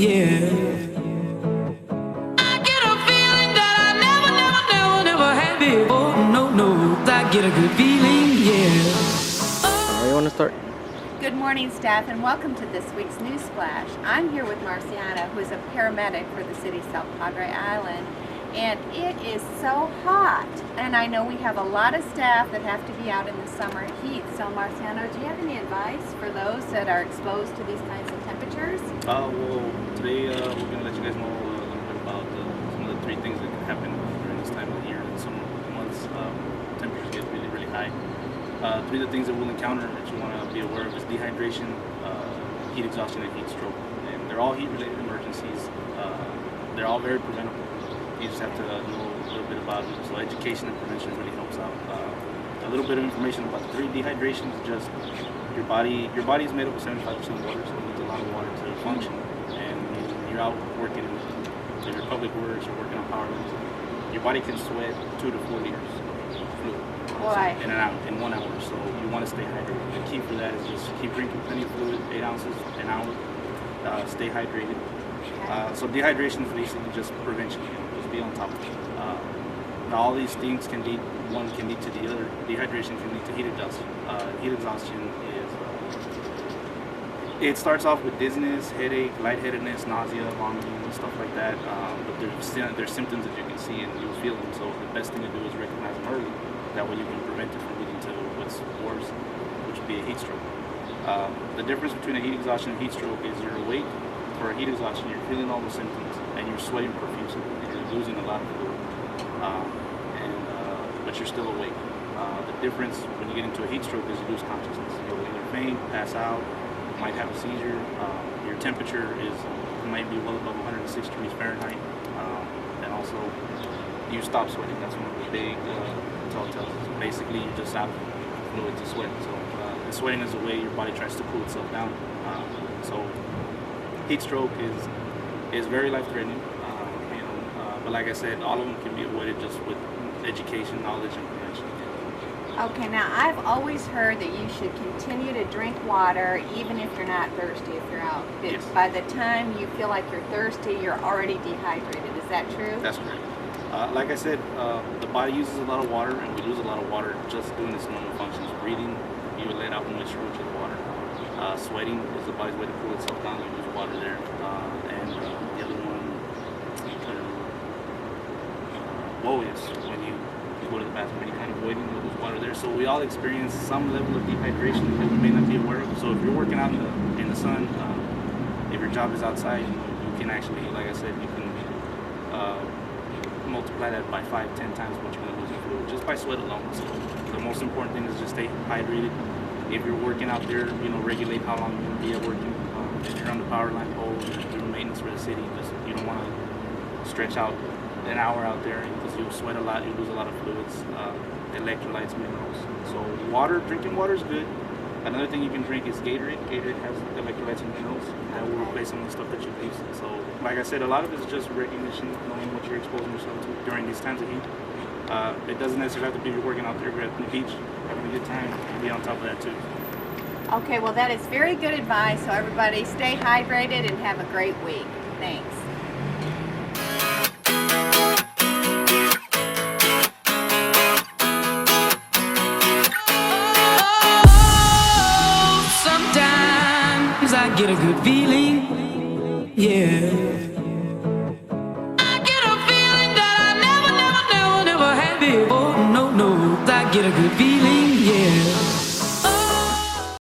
yeah. I get a feeling that I never had before. No, no, I get a good feeling, yeah. Where you want to start? Good morning, staff, and welcome to this week's News Flash. I'm here with Marciana, who is a paramedic for the city of South Padre Island, and it is so hot. And I know we have a lot of staff that have to be out in the summer heat. So, Marciana, do you have any advice for those that are exposed to these kinds of temperatures? Well, today we're going to let you guys know a little bit about some of the three things that can happen during this time of the year. In some months, temperatures get really, really high. Three of the things that we'll encounter that you want to be aware of is dehydration, heat exhaustion, and heat stroke. And they're all heat-related emergencies. They're all very preventable. You just have to know a little bit about it. So education and prevention really helps out. A little bit of information about the three. Dehydration is just your body is made up of 75% water, so it needs a lot of water to function. And when you're out working in your public works or working on power lines, your body can sweat 2 to 4 liters of fluid in an hour, in 1 hour. So you want to stay hydrated. The key for that is just keep drinking plenty of fluid, 8 ounces an hour. Stay hydrated. So dehydration is basically just prevention. Just be on top of it. All these things can lead, one can lead to the other. Dehydration can lead to heat exhaustion. Heat exhaustion is, it starts off with dizziness, headache, lightheadedness, nausea, vomiting, and stuff like that. But there's symptoms that you can see and you'll feel them. So the best thing to do is recognize them early. That way you can prevent it from leading to what's worse, which would be a heat stroke. The difference between a heat exhaustion and heat stroke is you're awake. For a heat exhaustion, you're feeling all the symptoms and you're sweating profusely and you're losing a lot of fluid. But you're still awake. The difference when you get into a heat stroke is you lose consciousness. You'll either faint, pass out, might have a seizure. Your temperature might be well above 106 degrees Fahrenheit. And also, you stop sweating. That's one of the big telltales. Basically, you're just out of fluid to sweat. So and sweating is a way your body tries to cool itself down. So heat stroke is very life-threatening. But like I said, all of them can be avoided just with education, knowledge, and prevention. Okay, now I've always heard that you should continue to drink water even if you're not thirsty, if you're out. Yes. By the time you feel like you're thirsty, you're already dehydrated. Is that true? That's correct. Like I said, the body uses a lot of water, and we lose a lot of water just doing its normal functions. Breathing, you let out moisture, which is water. Sweating is the body's way to cool itself down. You lose water there. And the other one, is when you go to the bathroom, any kind of voiding, you lose water there. So we all experience some level of dehydration that we may not be aware of. So if you're working out in the sun, if your job is outside, you can actually, like I said, you can multiply that by 5-10 times what you're going to lose in fluid just by sweat alone. So the most important thing is just stay hydrated. If you're working out there, regulate how long you're going to be at working. If you're on the power line pole, you're doing maintenance for the city, you don't want to stretch out an hour out there because you'll sweat a lot, you lose a lot of fluids, electrolytes, minerals. So drinking water is good. Another thing you can drink is Gatorade. Gatorade has electrolytes and minerals that will replace some of the stuff that you lose. So like I said, a lot of it is just recognition, knowing what you're exposing yourself to during these times of heat. It doesn't necessarily have to be you're working out there, you're at the beach, having a good time, be on top of that too. Okay, well that is very good advice. So everybody stay hydrated and have a great week. Thanks. I get a good feeling, yeah. I get a feeling that I never had before. No, no, I get a good feeling, yeah.